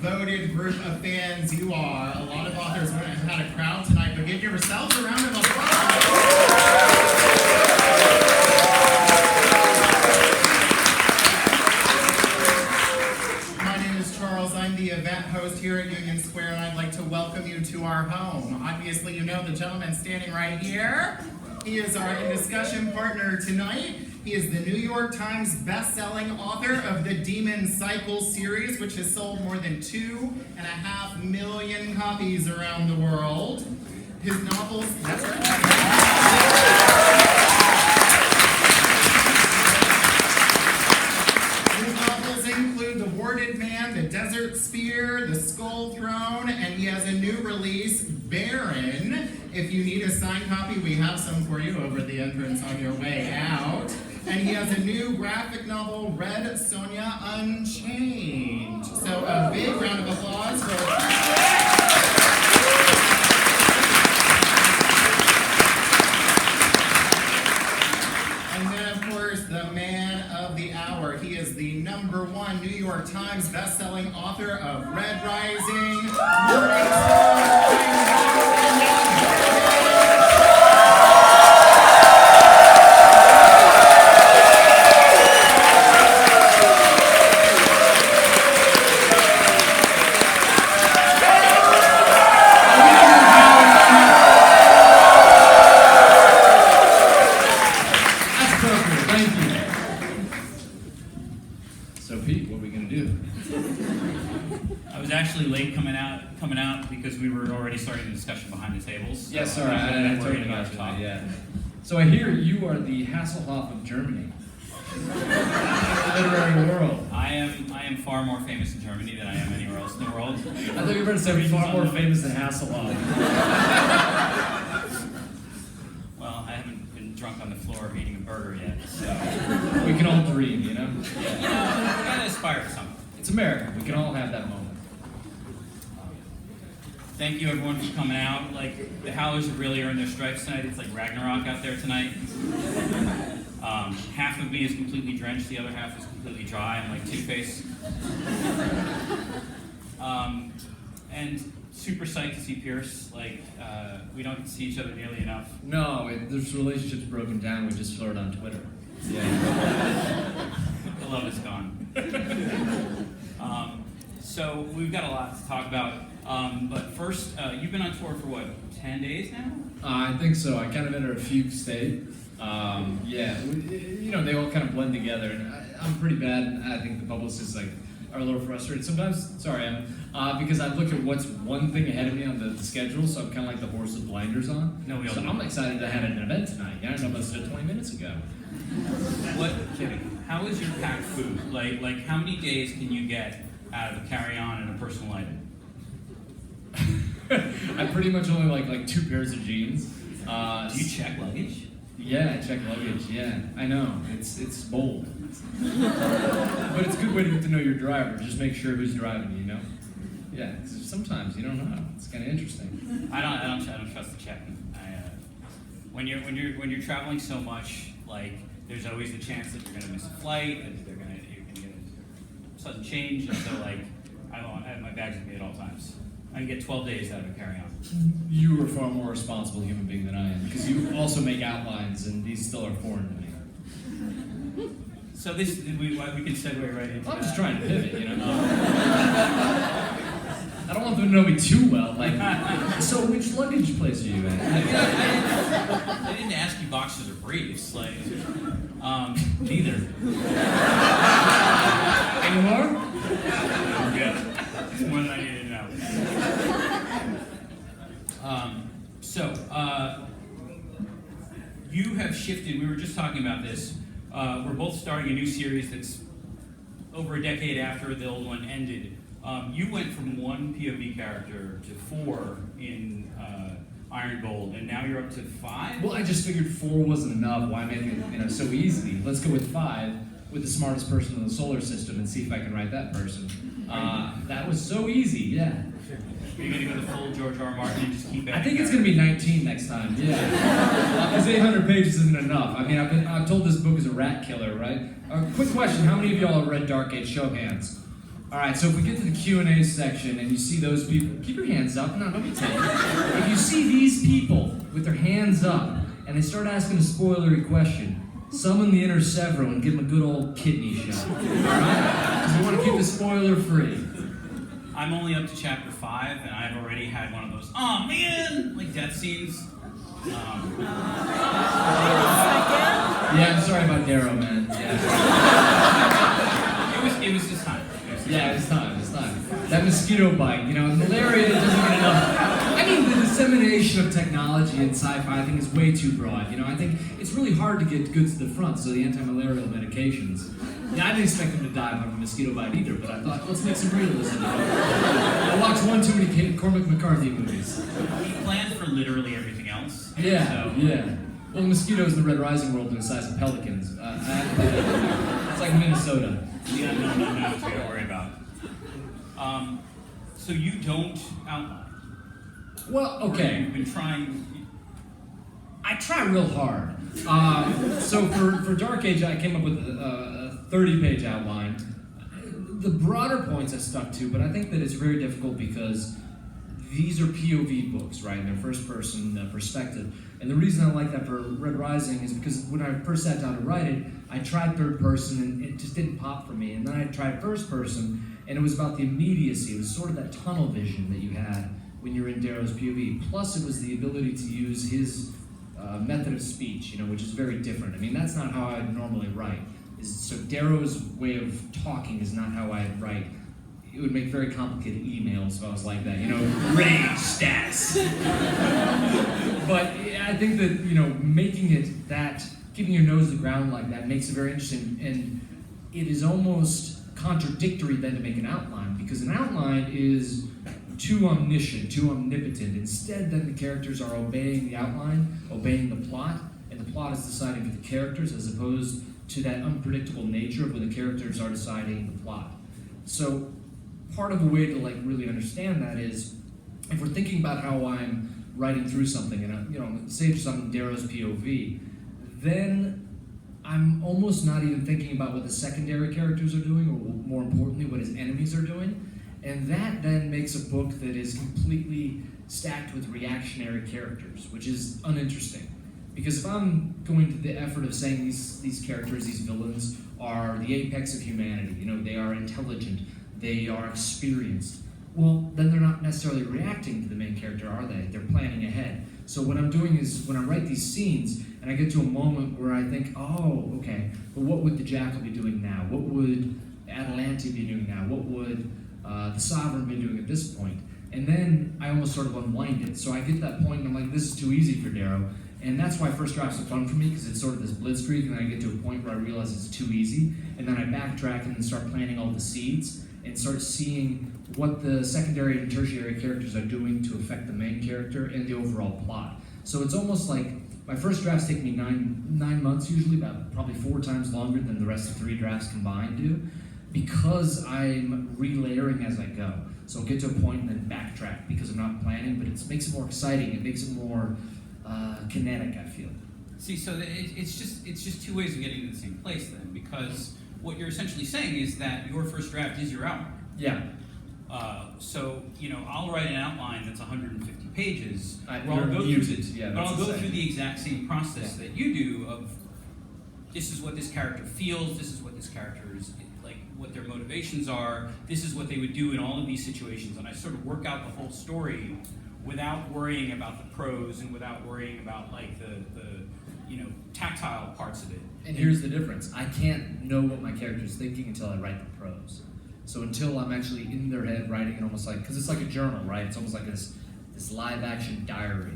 voted group of fans you are. A lot of authors wouldn't have had a crowd tonight, but give yourselves a round of applause. I'm the event host here at Union Square, and I'd like to welcome you to our home. Obviously, you know the gentleman standing right here. He is our discussion partner tonight. He is the New York Times best-selling author of the Demon Cycle series, which has sold more than 2.5 million copies around the world. His novels, that's right. Include The Warded Man, The Desert Spear, The Skull Throne, and he has a new release, Baron. If you need a signed copy, we have some for you over the entrance on your way out. And he has a new graphic novel, Red Sonja Unchained. So a big round of applause for... He is the #1 New York Times best-selling author of Red Rising, because we were already starting the discussion behind the tables. Yes, sorry, I told you about that. Yeah. So I hear you are the Hasselhoff of Germany. Literary world. I am far more famous in Germany than I am anywhere else in the world. I thought you were going to say far more famous than Hasselhoff. Well, I haven't been drunk on the floor eating a burger yet, so... We can all dream, you know? Yeah. You know, we gotta aspire to something. It's America. We can all have that moment. Thank you everyone for coming out. Like, the Howlers have really earned their stripes tonight. It's like Ragnarok out there tonight. Half of me is completely drenched, the other half is completely dry. I'm like Two-Face. And super psyched to see Pierce. Like, we don't see each other nearly enough. No, this relationship's broken down. We just flirt on Twitter. Yeah. The love is gone. So we've got a lot to talk about. But first, you've been on tour for what, 10 days now? I think so. I kind of entered a fugue state. Yeah, you know, they all kind of blend together, and I'm pretty bad, and I think the publicists are a little frustrated sometimes. Sorry, because I look at what's one thing ahead of me on the schedule, so I'm kind of like the horse with blinders on. No, we all so do. I'm excited to have an event tonight. Yeah, I know about it 20 minutes ago. What? Kidding. How is your packed food? Like how many days can you get out of a carry-on and a personal item? I pretty much only like 2 pairs of jeans. Do you check luggage? Yeah, I check luggage, yeah. I know, it's bold. But it's a good way to get to know your driver. Just make sure who's driving, you know? Yeah, 'cause sometimes you don't know. It's kind of interesting. I don't trust the checking. When you're traveling so much, like, there's always the chance that you're gonna miss a flight, and you're gonna get a sudden change, and so like, I have my bags with me at all times. I can get 12 days out of a carry-on. You are a far more responsible human being than I am, because you also make outlines, and these still are foreign to me. So we can segue right into I'm just trying to pivot, you know? I don't want them to know me too well, like, so which luggage place are you at? I didn't ask you boxers or briefs, like, neither. Any more? I'm good. It's more than I needed to know. You have shifted, we were just talking about this, we're both starting a new series that's over a decade after the old one ended. You went from 1 POV character to 4 in Iron Gold, and now you're up to 5? Well, I just figured 4 wasn't enough. Why make it so easy? Let's go with 5, with the smartest person in the solar system, and see if I can write that person. That was so easy, yeah. Are you going to go the full George R. R. Martin and just keep it? I think it's going to be 19 next time, yeah. Because 800 pages isn't enough. I mean, I've told this book is a rat killer, right? Quick question, how many of y'all have read Dark Age? Show of hands. All right, so if we get to the Q&A section and you see those people, keep your hands up. No, don't be timid. If you see these people with their hands up and they start asking a spoilery question, summon the inner Severo and give them a good old kidney shot. All right? Because we want to keep the spoiler free. I'm only up to chapter 5, and I've already had one of those, oh man, like death scenes. Yeah, I'm sorry about Darrow, man. Yeah. It was just time. Yeah, it's time. That mosquito bite, malaria doesn't get enough. I mean, the dissemination of technology in sci-fi, I think, is way too broad. I think it's really hard to get goods to the front, so the anti-malarial medications. Yeah, I didn't expect them to die from a mosquito bite either, but I thought, let's make some realism. I watched one too many Cormac McCarthy movies. We planned for literally everything else. Yeah. Well, the mosquitoes in the Red Rising world are the size of pelicans. It's like Minnesota. Yeah, no, don't worry about it. So you don't outline. Well, okay. You've been trying. I try real hard. So for Dark Age, I came up with a 30-page outline. The broader points I stuck to, but I think that it's very difficult because these are POV books, right? They're first-person perspective. And the reason I like that for Red Rising is because when I first sat down to write it, I tried third person and it just didn't pop for me. And then I tried first person, and it was about the immediacy. It was sort of that tunnel vision that you had when you're in Darrow's POV. Plus, it was the ability to use his method of speech, which is very different. I mean, that's not how I normally write. So Darrow's way of talking is not how I write. It would make very complicated emails if I was like that, rage stats. But I think that, making it that, keeping your nose to the ground like that makes it very interesting. And it is almost contradictory then to make an outline, because an outline is too omniscient, too omnipotent. Instead, then the characters are obeying the outline, obeying the plot, and the plot is deciding for the characters as opposed to that unpredictable nature of when the characters are deciding the plot. So part of the way to really understand that is, if we're thinking about how I'm writing through something, and say it's on Darrow's POV, then I'm almost not even thinking about what the secondary characters are doing, or more importantly, what his enemies are doing. And that then makes a book that is completely stacked with reactionary characters, which is uninteresting. Because if I'm going to the effort of saying these characters, these villains, are the apex of humanity, they are intelligent, they are experienced, well, then they're not necessarily reacting to the main character, are they? They're planning ahead. So what I'm doing is, when I write these scenes, and I get to a moment where I think, oh, okay, but what would the Jackal be doing now? What would Atalante be doing now? What would the Sovereign be doing at this point? And then I almost sort of unwind it. So I get to that point and I'm like, this is too easy for Darrow. And that's why first drafts are fun for me, because it's sort of this blitzkrieg, and then I get to a point where I realize it's too easy, and then I backtrack and start planting all the seeds, and start seeing what the secondary and tertiary characters are doing to affect the main character and the overall plot. So it's almost like my first drafts take me nine months usually, about probably 4 times longer than the rest of 3 drafts combined do, because I'm relayering as I go. So I'll get to a point and then backtrack because I'm not planning, but it makes it more exciting. It makes it more kinetic, I feel. See, so it's just 2 ways of getting to the same place then, because what you're essentially saying is that your first draft is your outline. Yeah. So I'll write an outline that's 150 pages. I'll go through the exact same process that you do of, this is what this character feels, this is what this character is like, what their motivations are, this is what they would do in all of these situations, and I sort of work out the whole story without worrying about the prose and without worrying about the tactile parts of it. And here's the difference. I can't know what my character's thinking until I write the prose. So until I'm actually in their head writing it, almost like, because it's like a journal, right? It's almost like this live action diary.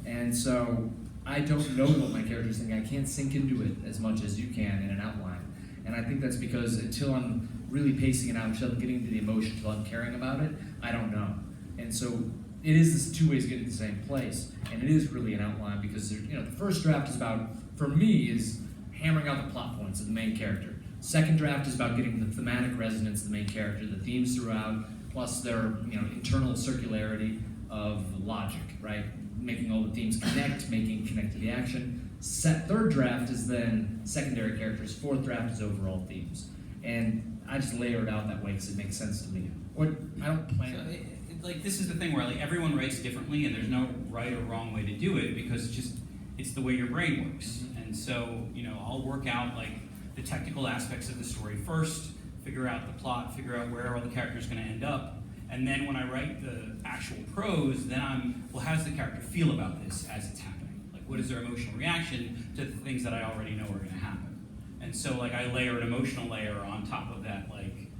And so I don't know what my character's thinking. I can't sink into it as much as you can in an outline. And I think that's because until I'm really pacing it out, until I'm getting into the emotion, until I'm caring about it, I don't know. And so it is this 2 ways to get to the same place. And it is really an outline because the first draft is about, for me, is hammering out the plot points of the main character. Second draft is about getting the thematic resonance of the main character, the themes throughout, plus their internal circularity of logic, right? Making all the themes connect to the action. Third draft is then secondary characters. Fourth draft is overall themes. and I just layer it out that way because it makes sense to me. Or I don't plan. So like this is the thing where like everyone writes differently, and there's no right or wrong way to do it because it's the way your brain works. And so I'll work out like the technical aspects of the story first, figure out the plot, figure out where all the characters are going to end up, and then when I write the actual prose, then how does the character feel about this as it's happening? Like what is their emotional reaction to the things that I already know are going to happen? And so like I layer an emotional layer on top of that like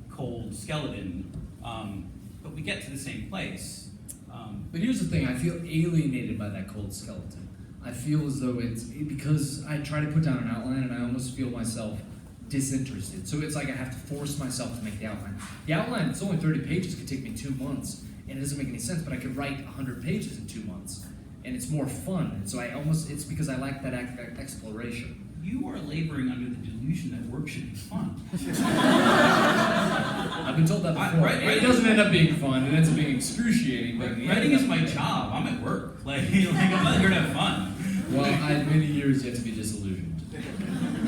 cold skeleton. But we get to the same place. But here's the thing, I feel alienated by that cold skeleton. I feel as though it's because I try to put down an outline and I almost feel myself disinterested. So it's like I have to force myself to make the outline. The outline, it's only 30 pages, could take me 2 months, and it doesn't make any sense, but I could write 100 pages in 2 months, and it's more fun. And so it's because I lack that exploration. You are laboring under the delusion that work should be fun. I've been told that before. It doesn't end up being fun, it ends up being excruciating. But writing is my job. I'm at work. Like I'm not here to have fun. Well, I have many years yet to be disillusioned.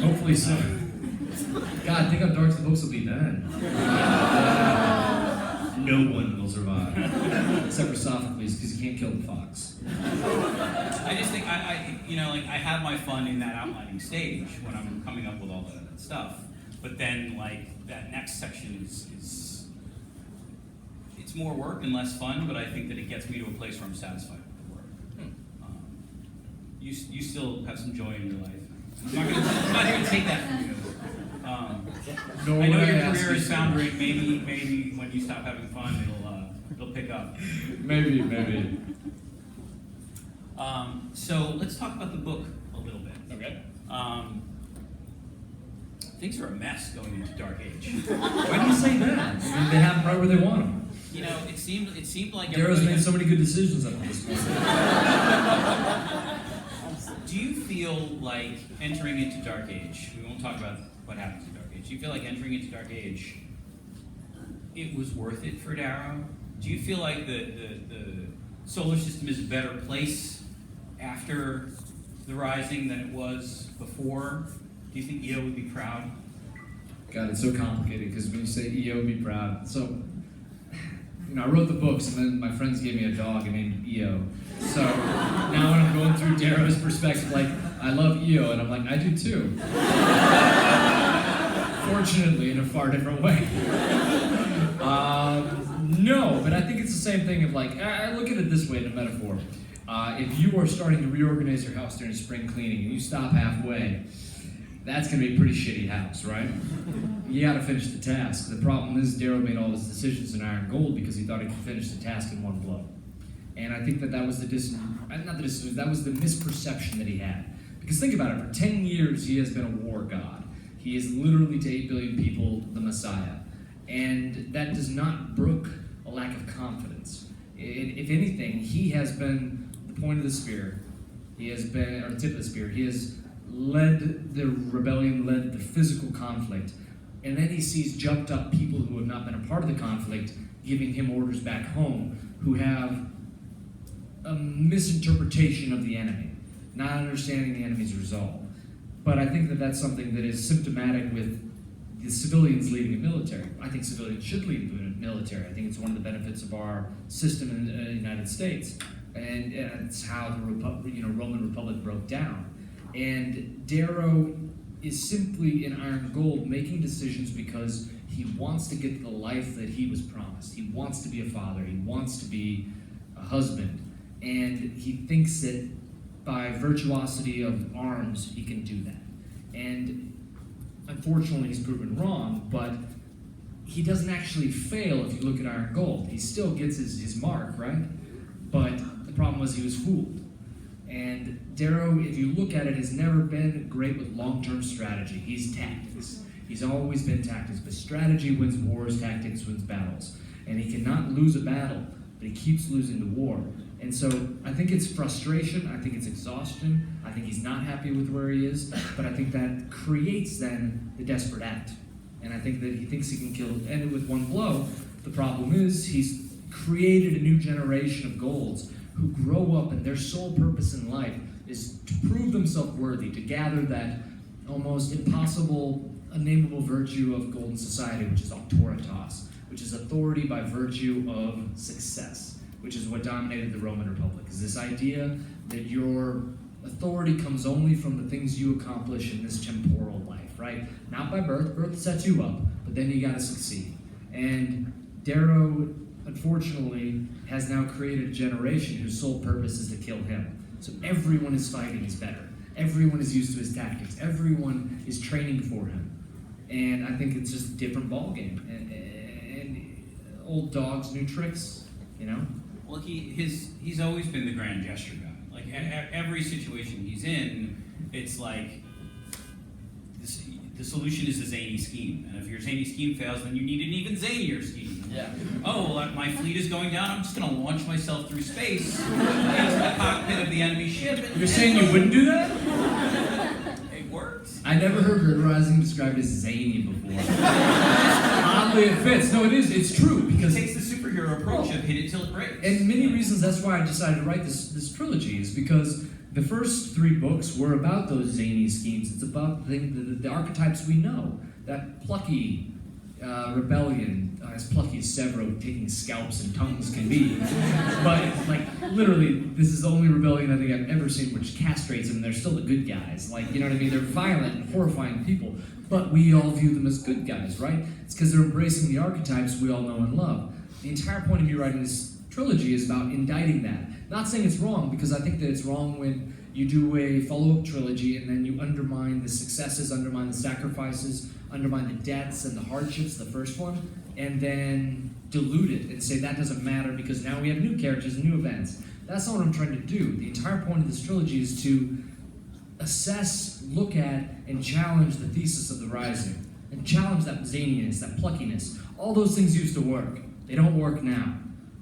Hopefully soon. God, think how dark the books will be then. No one will survive. Except for Sophocles, because he can't kill the fox. I just think I have my fun in that outlining stage when I'm coming up with all that stuff. But then like that next section is it's more work and less fun, but I think that it gets me to a place where I'm satisfied with the work. You still have some joy in your life. I'm not here to take that from you. I know your career is foundering. Maybe when you stop having fun, it'll pick up. Maybe. So let's talk about the book a little bit. Okay. Things are a mess going into Dark Age. Why do you say that? I mean, they have them right where they want them. It seemed like Darrow's made so many good decisions up to this point. Do you feel like entering into Dark Age? We won't talk about what happens in Dark Age. Do you feel like entering into Dark Age, it was worth it for Darrow? Do you feel like the solar system is a better place after the Rising than it was before? Do you think EO would be proud? God, it's so complicated because when you say EO would be proud, so I wrote the books and then my friends gave me a dog and named EO. So now when I'm going through Darrow's perspective, like I love EO and I'm like, I do too. Fortunately, in a far different way. No, but I think it's the same thing of like, I look at it this way in a metaphor. If you are starting to reorganize your house during spring cleaning and you stop halfway, that's going to be a pretty shitty house, right? You got to finish the task. The problem is Darrow made all his decisions in Iron Gold because he thought he could finish the task in one blow. And I think that was that was the misperception that he had. Because think about it, for 10 years he has been a war god. He is literally to 8 billion people the Messiah. And that does not brook a lack of confidence. If anything, he has been the point of the spear. He has been, or the tip of the spear. He has led the rebellion, led the physical conflict. And then he sees jumped up people who have not been a part of the conflict giving him orders back home, who have a misinterpretation of the enemy, not understanding the enemy's resolve. But I think that that's something that is symptomatic with the civilians leading the military. I think civilians should lead the military. I think it's one of the benefits of our system in the United States. And it's how the Roman Republic broke down. And Darrow is simply in Iron Gold making decisions because he wants to get the life that he was promised. He wants to be a father. He wants to be a husband. And he thinks that by virtuosity of arms, he can do that. And unfortunately, he's proven wrong, but he doesn't actually fail if you look at Iron Gold. He still gets his mark, right? But the problem was he was fooled. And Darrow, if you look at it, has never been great with long-term strategy. He's tactics. He's always been tactics, but strategy wins wars, tactics wins battles. And he cannot lose a battle, but he keeps losing the war. And so I think it's frustration, I think it's exhaustion, I think he's not happy with where he is, but I think that creates then the desperate act. And I think that he thinks he can end it with one blow. The problem is he's created a new generation of golds who grow up and their sole purpose in life is to prove themselves worthy, to gather that almost impossible, unnameable virtue of golden society, which is auctoritas, which is authority by virtue of success, which is what dominated the Roman Republic, is this idea that your authority comes only from the things you accomplish in this temporal life, right? Not by birth. Birth sets you up, but then you gotta succeed. And Darrow, unfortunately, has now created a generation whose sole purpose is to kill him. So everyone is fighting his better. Everyone is used to his tactics. Everyone is training for him. And I think it's just a different ballgame. And old dogs, new tricks, you know? Well, he's always been the grand gesture guy. Like every situation he's in, it's like the solution is a zany scheme, and if your zany scheme fails, then you need an even zanier scheme. Yeah. Oh, well, my fleet is going down. I'm just going to launch myself through space into the cockpit of the enemy ship. You're saying you wouldn't do that? It works. I never heard Red Rising described as zany before. Oddly, it fits. No, it is. It's true It because. takes the superhero approach of hit it till it breaks. And many reasons that's why I decided to write this trilogy is because the first 3 books were about those zany schemes. It's about the archetypes we know. That plucky rebellion, as plucky as Severo taking scalps and tongues can be. But, like, literally, this is the only rebellion I think I've ever seen which castrates them, and they're still the good guys. Like, you know what I mean? They're violent and horrifying people, but we all view them as good guys, right? It's because they're embracing the archetypes we all know and love. The entire point of me writing this trilogy is about indicting that. Not saying it's wrong, because I think that it's wrong when you do a follow-up trilogy and then you undermine the successes, undermine the sacrifices, undermine the deaths and the hardships of the first one, and then dilute it and say that doesn't matter because now we have new characters and new events. That's not what I'm trying to do. The entire point of this trilogy is to assess, look at, and challenge the thesis of the Rising, and challenge that zaniness, that pluckiness. All those things used to work. They don't work now.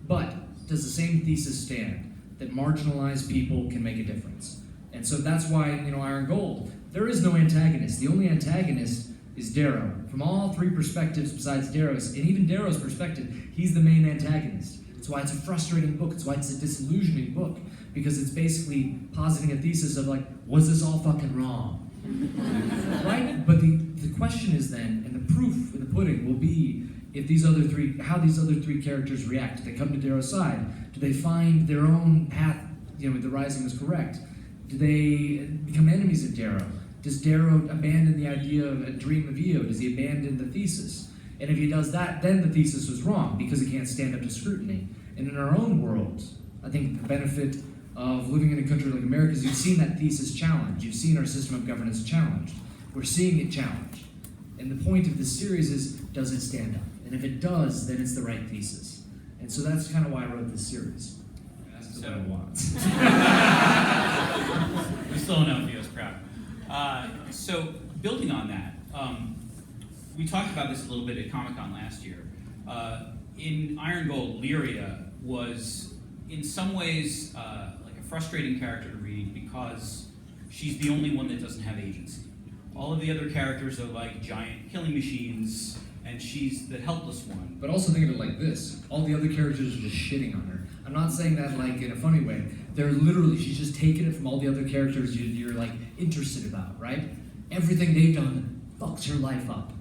But does the same thesis stand? That marginalized people can make a difference. And so that's why, Iron Gold, there is no antagonist. The only antagonist is Darrow. From all 3 perspectives besides Darrow's, and even Darrow's perspective, he's the main antagonist. That's why it's a frustrating book. It's why it's a disillusioning book. Because it's basically positing a thesis of like, was this all fucking wrong? Right? But the question is then, and the proof in the pudding will be, if these other 3, how these other 3 characters react. Do they come to Darrow's side? Do they find their own path, the Rising was correct? Do they become enemies of Darrow? Does Darrow abandon the idea of a dream of Io? Does he abandon the thesis? And if he does that, then the thesis was wrong because it can't stand up to scrutiny. And in our own world, I think the benefit of living in a country like America is you've seen that thesis challenged. You've seen our system of governance challenged. We're seeing it challenged. And the point of this series is, does it stand up? And if it does, then it's the right thesis. And so that's kind of why I wrote this series. That's what I want. We still don't know if he was proud. So building on that, we talked about this a little bit at Comic-Con last year. In Iron Gold, Lyria was in some ways like a frustrating character to read because she's the only one that doesn't have agency. All of the other characters are like giant killing machines, and she's the helpless one. But also think of it like this. All the other characters are just shitting on her. I'm not saying that like in a funny way. They're literally, she's just taking it from all the other characters you're like interested about, right? Everything they've done fucks her life up.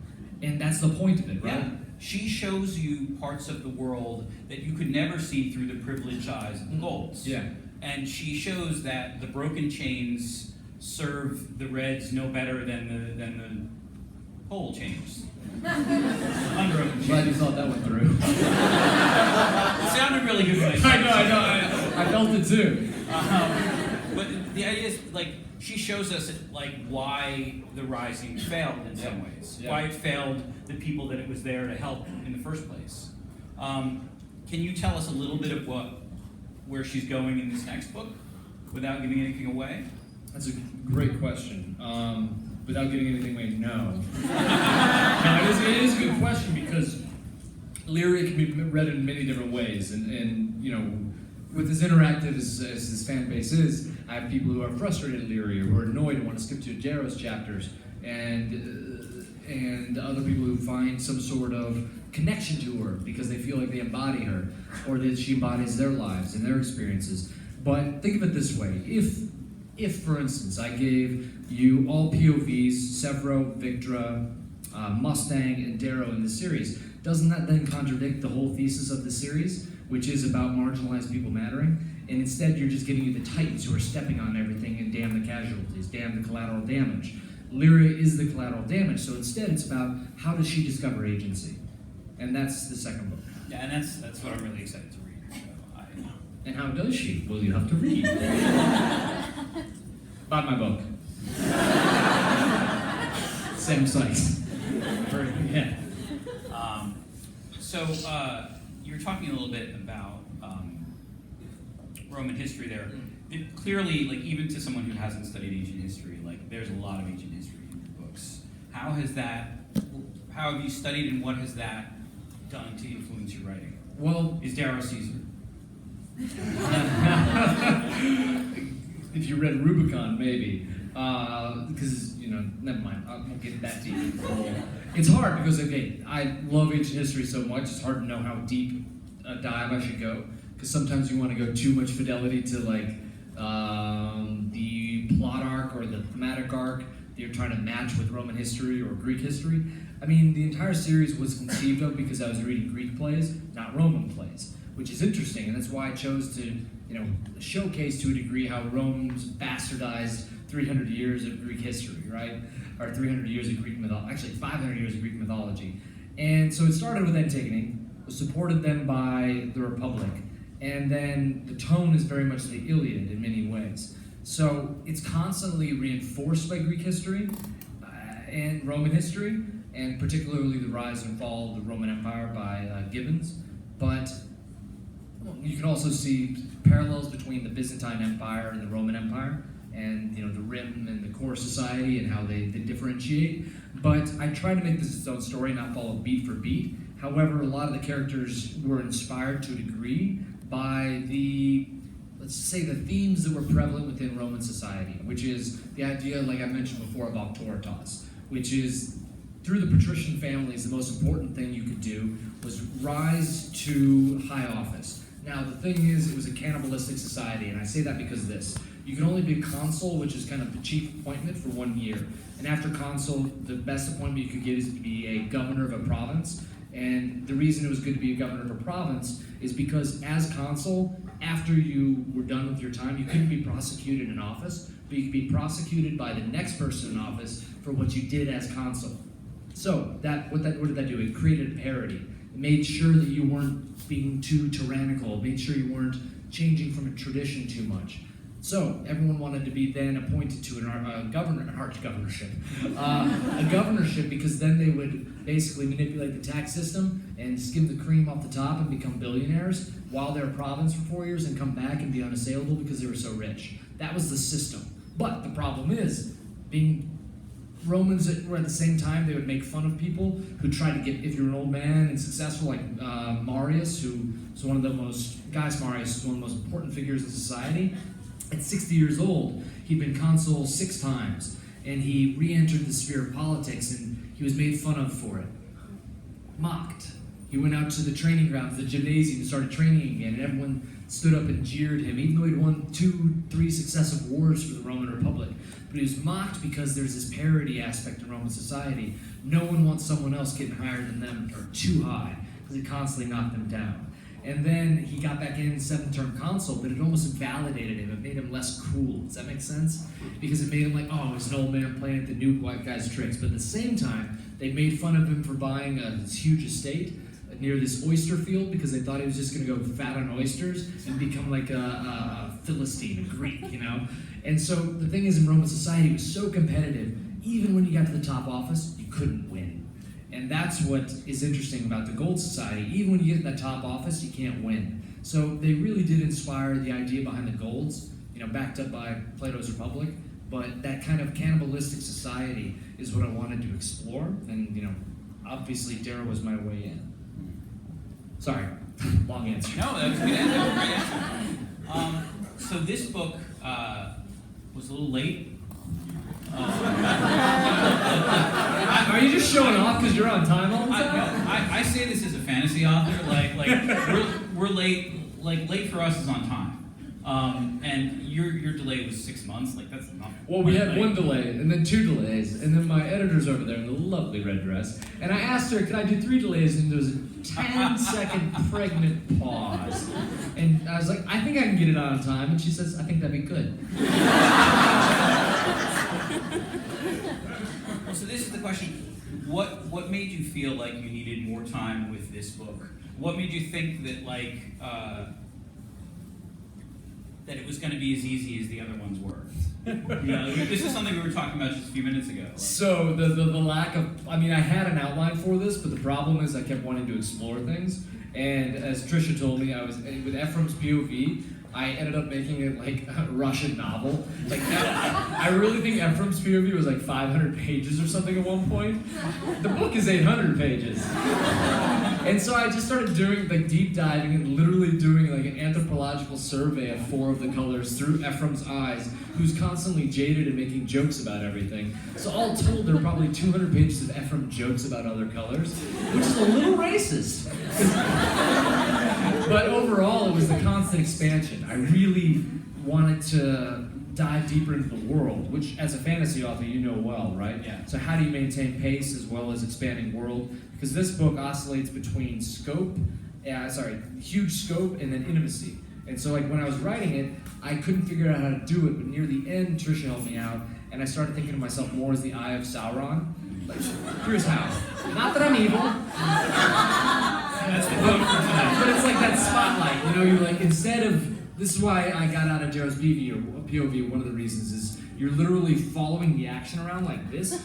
And that's the point of it, right? Yeah. She shows you parts of the world that you could never see through the privileged eyes of the Golds. Yeah. And she shows that the broken chains serve the Reds no better than the pole chains. Unbroken. Glad you thought that went through. It sounded really good when I said I know. I felt it too. But the idea is, like, she shows us, like, why the Rising failed in some ways. Yeah. Why it failed the people that it was there to help in the first place. Can you tell us a little bit of where she's going in this next book, without giving anything away? That's a great question. Without giving anything away, no. No, it is a good question because Lyria can be read in many different ways, and with as interactive as this fan base is, I have people who are frustrated at Lyria, who are annoyed and want to skip to Darrow's chapters, and other people who find some sort of connection to her because they feel like they embody her, or that she embodies their lives and their experiences. But think of it this way: if If, for instance, I gave you all POVs, Severo, Victra, Mustang, and Darrow in the series, doesn't that then contradict the whole thesis of the series, which is about marginalized people mattering? And instead, you're just giving you the Titans who are stepping on everything and damn the casualties, damn the collateral damage. Lyra is the collateral damage, so instead it's about how does she discover agency? And that's the second book. Yeah, and that's what I'm really excited to read. So And how does she? Well, you have to read. About my book. Same site. Yeah. So you were talking a little bit about Roman history there. Clearly, like even to someone who hasn't studied ancient history, like there's a lot of ancient history in your books. How have you studied, and what has that done to influence your writing? Well, Is Darrow Caesar? if you read Rubicon, maybe. Because, never mind. I won't get that deep. It's hard because, okay, I love ancient history so much, it's hard to know how deep a dive I should go. Because sometimes you want to go too much fidelity to, the plot arc or the thematic arc that you're trying to match with Roman history or Greek history. I mean, the entire series was conceived of because I was reading Greek plays, not Roman plays, which is interesting, and that's why I chose to, showcase to a degree how Rome's bastardized 300 years of Greek history, right? Or 300 years of Greek mythology, actually 500 years of Greek mythology. And so it started with Antigone, was supported then by the Republic, and then the tone is very much the Iliad in many ways. So it's constantly reinforced by Greek history and Roman history, and particularly the rise and fall of the Roman Empire by Gibbons. But you can also see parallels between the Byzantine Empire and the Roman Empire, and the Rim and the core society and how they differentiate. But I try to make this its own story, not follow beat for beat. However, a lot of the characters were inspired to a degree by let's say the themes that were prevalent within Roman society, which is the idea, like I mentioned before, of auctoritas, which is through the patrician families, the most important thing you could do was rise to high office. Now, the thing is, it was a cannibalistic society, and I say that because of this. You can only be a consul, which is kind of the chief appointment, for 1 year. And after consul, the best appointment you could get is to be a governor of a province. And the reason it was good to be a governor of a province is because as consul, after you were done with your time, you couldn't be prosecuted in office, but you could be prosecuted by the next person in office for what you did as consul. So what did that do? It created a parity. It made sure that you weren't being too tyrannical. It made sure you weren't changing from a tradition too much. So everyone wanted to be then appointed to a governorship, because then they would basically manipulate the tax system and skim the cream off the top and become billionaires while they're a province for 4 years and come back and be unassailable because they were so rich. That was the system. But the problem is, being Romans were at the same time, they would make fun of people who tried to get, if you're an old man and successful, like Marius, who was one of the most, Gaius Marius is one of the most important figures in society. At 60 years old, he'd been consul 6 times, and he re-entered the sphere of politics, and he was made fun of for it. Mocked. He went out to the training grounds, the gymnasium, and started training again, and everyone stood up and jeered him, even though he'd won 2-3 successive wars for the Roman Republic. But he was mocked because there's this parity aspect in Roman society. No one wants someone else getting higher than them or too high, because it constantly knocked them down. And then he got back in 7th-term consul, but it almost invalidated him. It made him less cool. Does that make sense? Because it made him like, oh, he's an old man playing at the new white guy's tricks. But at the same time, they made fun of him for buying this huge estate near this oyster field because they thought he was just going to go fat on oysters and become like a Philistine, a Greek, And so the thing is, in Roman society, it was so competitive. Even when you got to the top office, you couldn't win. And that's what is interesting about the Gold Society. Even when you get in that top office, you can't win. So they really did inspire the idea behind the Golds, backed up by Plato's Republic. But that kind of cannibalistic society is what I wanted to explore. And, obviously Darrow was my way in. Sorry, long answer. No, that was a good answer. That was a great answer. So this book was a little late. Are you just showing off because you're on time all the time? I say this as a fantasy author. Like we're late. Like late for us is on time. And your delay was 6 months. Like that's not. Well, we had one delay, and then 2 delays, and then my editor's over there in the lovely red dress, and I asked her, could I do 3 delays, and there was a 10-second pregnant pause. And I was like, I think I can get it out on time, and she says, I think that'd be good. So this is the question. What made you feel like you needed more time with this book? What made you think that that it was going to be as easy as the other ones were? This is something we were talking about just a few minutes ago. So the lack of, I mean, I had an outline for this, but the problem is I kept wanting to explore things. And as Trisha told me, I was with Ephraim's POV. I ended up making it like a Russian novel. Like, I really think Ephraim's POV was like 500 pages or something at one point. The book is 800 pages. And so I just started doing like deep diving and literally doing like an anthropological survey of 4 of the colors through Ephraim's eyes, who's constantly jaded and making jokes about everything. So all told, there are probably 200 pages of Ephraim jokes about other colors, which is a little racist. But overall, it was the constant expansion. I really wanted to dive deeper into the world, which as a fantasy author you know well, right? Yeah. So how do you maintain pace as well as expanding world? Because this book oscillates between huge scope and then intimacy. And so like when I was writing it, I couldn't figure out how to do it, but near the end, Trisha helped me out, and I started thinking of myself more as the Eye of Sauron. Like, here's how. Not that I'm evil. That's the quote for tonight. But it's like that spotlight, you know, you're like, instead of, this is why I got out of Darrow's POV, one of the reasons is you're literally following the action around like this.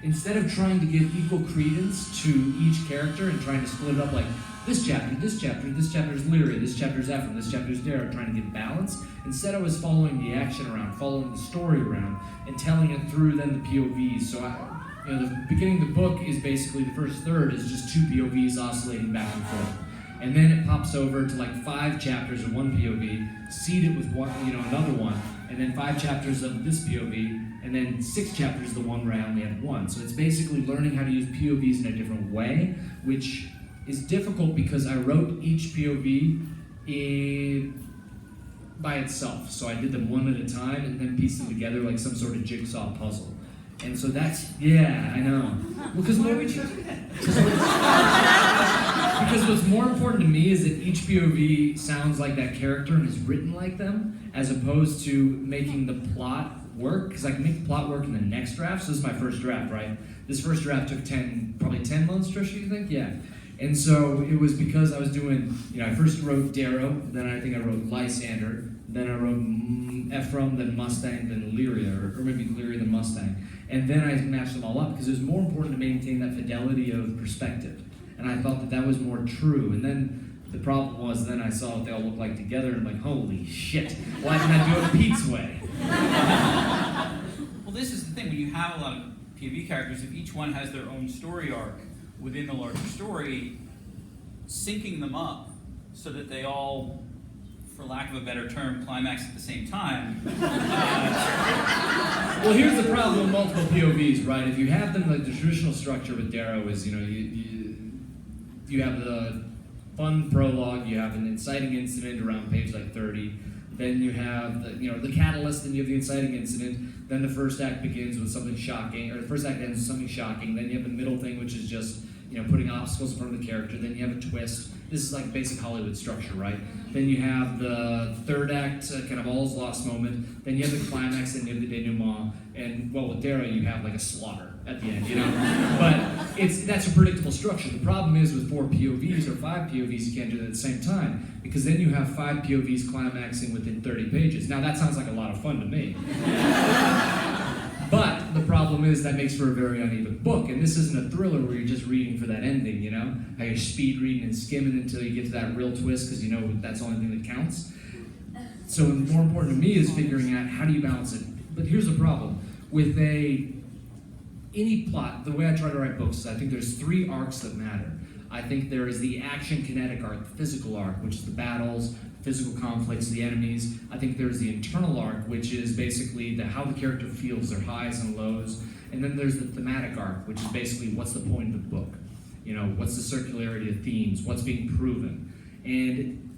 Instead of trying to give equal credence to each character and trying to split it up like this chapter is Lyria, this chapter is Ephraim, this chapter is Darrow, trying to get balance. Instead I was following the action around, following the story around, and telling it through then the POVs. So the beginning of the book is basically the first third is just 2 POVs oscillating back and forth. And then it pops over to like 5 chapters of one POV, seed it with one, another one, and then 5 chapters of this POV, and then 6 chapters of the one where I only have one. So it's basically learning how to use POVs in a different way, which is difficult because I wrote each POV by itself. So I did them one at a time and then pieced them together like some sort of jigsaw puzzle. And so that's, yeah, I know. Well, because Why would you do that? Because what's more important to me is that each POV sounds like that character and is written like them, as opposed to making the plot work, because I can make the plot work in the next draft. So this is my first draft, right? This first draft took probably 10 months, Trisha, you think? Yeah. And so it was because I was doing, I first wrote Darrow, then I think I wrote Lysander, then I wrote Ephraim, then Mustang, then Lyria, or maybe Lyria, then Mustang. And then I matched them all up because it was more important to maintain that fidelity of perspective. And I thought that was more true. And then the problem was then I saw what they all looked like together and I'm like, holy shit, why didn't I do it Pete's way? Well, this is the thing. When you have a lot of POV characters, if each one has their own story arc within the larger story, syncing them up so that they all, for lack of a better term, climax at the same time. Well, here's the problem with multiple POVs, right? If you have them, like the traditional structure with Darrow is, you have the fun prologue, you have an inciting incident around page like 30, then you have the catalyst, then you have the inciting incident, then the first act begins with something shocking, or the first act ends with something shocking, then you have the middle thing, which is just putting obstacles in front of the character, then you have a twist. This is like basic Hollywood structure, right? Then you have the third act, kind of all's lost moment, then you have the climax, then you have the denouement, and well, with Darrow you have like a slaughter at the end, But that's a predictable structure. The problem is with 4 POVs or 5 POVs, you can't do that at the same time, because then you have 5 POVs climaxing within 30 pages. Now that sounds like a lot of fun to me. But the problem is that makes for a very uneven book, and this isn't a thriller where you're just reading for that ending, How you're speed reading and skimming until you get to that real twist because that's the only thing that counts. So more important to me is figuring out how do you balance it. But here's the problem. With any plot, the way I try to write books is I think there's 3 arcs that matter. I think there is the action kinetic arc, the physical arc, which is the battles, physical conflicts, the enemies. I think there's the internal arc, which is basically how the character feels, their highs and lows. And then there's the thematic arc, which is basically what's the point of the book? What's the circularity of themes? What's being proven? And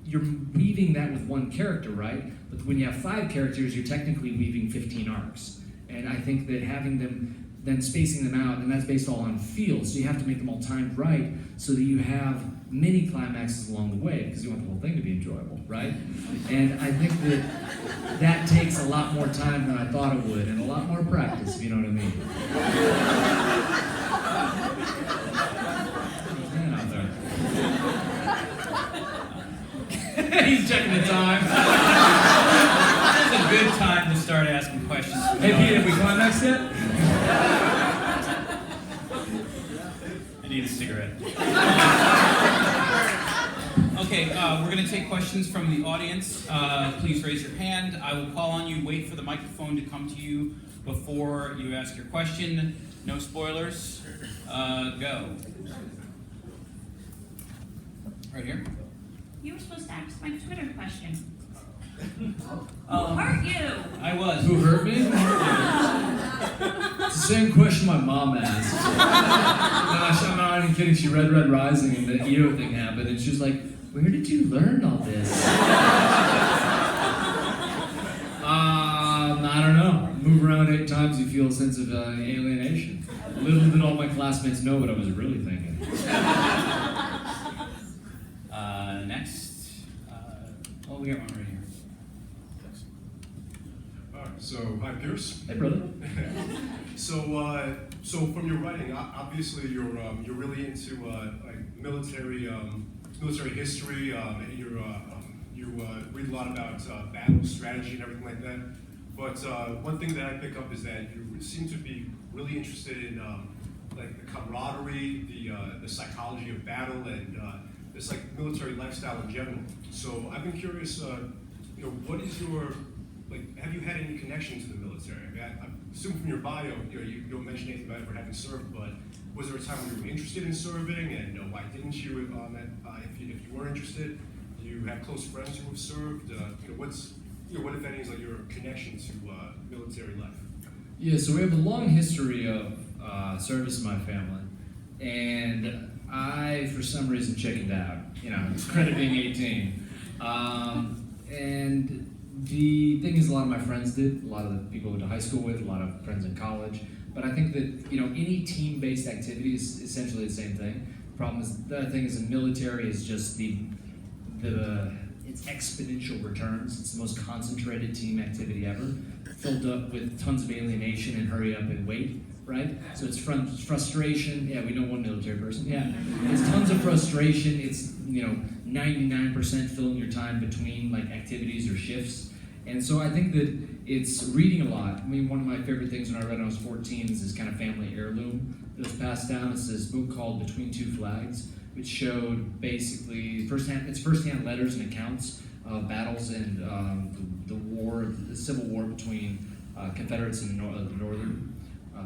you're weaving that with one character, right? But when you have 5 characters, you're technically weaving 15 arcs. And I think that having them, then spacing them out, and that's based all on feel, so you have to make them all timed right so that you have many climaxes along the way, because you want the whole thing to be enjoyable, right? And I think that takes a lot more time than I thought it would, and a lot more practice, if you know what I mean. Man out there. He's checking the time. It's a good time to start asking questions. Hey Pete, have we climaxed yet? I need a cigarette. Okay, we're going to take questions from the audience. Please raise your hand. I will call on you. Wait for the microphone to come to you before you ask your question. No spoilers. Go. Right here. You were supposed to ask my Twitter question. Who hurt you? I was. Who hurt me? It's the same question my mom asked. I'm not even kidding. She read Red Rising and the EO thing happened, and she was like, "Where did you learn all this?" I don't know. Move around 8 times, you feel a sense of alienation. Little did all my classmates know what I was really thinking. Next. We got one right here. All right, so hi Pierce. Hey, brother. So from your writing, obviously you're really into like military history. You read a lot about battle strategy and everything like that. But one thing that I pick up is that you seem to be really interested in like the camaraderie, the psychology of battle, and this like military lifestyle in general. So I've been curious, what is your have you had any connection to the military? I mean, I assume from your bio, you don't mention anything about ever having served, but was there a time when you were interested in serving, and why didn't you? If you were interested, do you have close friends who have served? What if any is like your connection to military life? Yeah, so we have a long history of service in my family, and I, for some reason, chickened out. Credit being 18. And the thing is, a lot of my friends did, a lot of the people I went to high school with, a lot of friends in college. But I think that any team-based activity is essentially the same thing. The problem is, the other thing is, the military is just it's exponential returns. It's the most concentrated team activity ever, filled up with tons of alienation and hurry up and wait, right? So it's frustration. Yeah, we know one military person. Yeah, it's tons of frustration. It's 99% filling your time between like activities or shifts. And so I think that it's reading a lot. I mean, one of my favorite things when I read when I was 14 is this kind of family heirloom that was passed down. It's this book called Between Two Flags, which showed basically firsthand letters and accounts of battles and the Civil War between Confederates and the Northern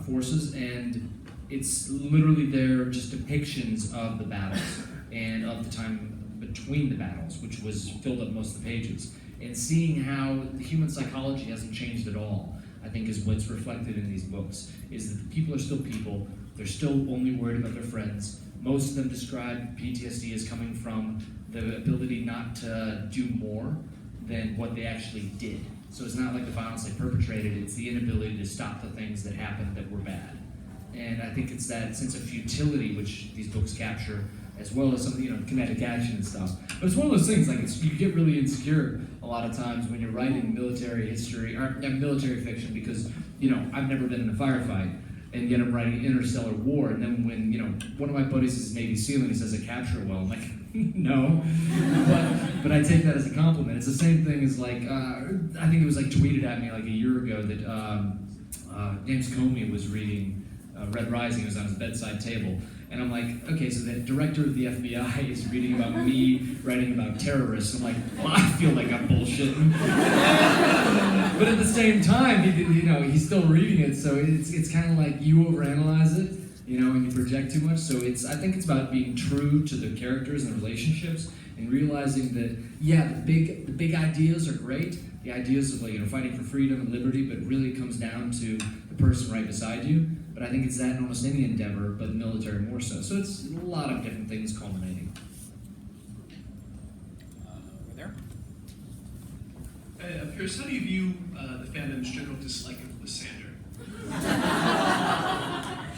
forces. And it's literally there just depictions of the battles and of the time between the battles, which was filled up most of the pages. And seeing how the human psychology hasn't changed at all, I think is what's reflected in these books, is that the people are still people, they're still only worried about their friends. Most of them describe PTSD as coming from the ability not to do more than what they actually did. So it's not like the violence they perpetrated, it's the inability to stop the things that happened that were bad. And I think it's that sense of futility which these books capture, as well as some kinetic action and stuff. But it's one of those things, like you get really insecure a lot of times when you're writing military history, or military fiction, because, I've never been in a firefight, and yet I'm writing interstellar war, and then when, one of my buddies is Navy SEAL and he says I capture well, I'm like, no, but I take that as a compliment. It's the same thing as like, I think it was like tweeted at me like a year ago that James Comey was reading Red Rising. It was on his bedside table. And I'm like, okay, so the director of the FBI is reading about me writing about terrorists. I'm like, well, I feel like I'm bullshitting. But at the same time, he's still reading it, so it's kind of like you overanalyze it, and you project too much. So I think it's about being true to the characters and the relationships, and realizing that, yeah, the big ideas are great. The ideas of fighting for freedom and liberty, but really it comes down to the person right beside you. But I think it's that in almost any endeavor, but the military more so. So it's a lot of different things culminating. Pierce, how do you view the fandom's general dislike of Lysander?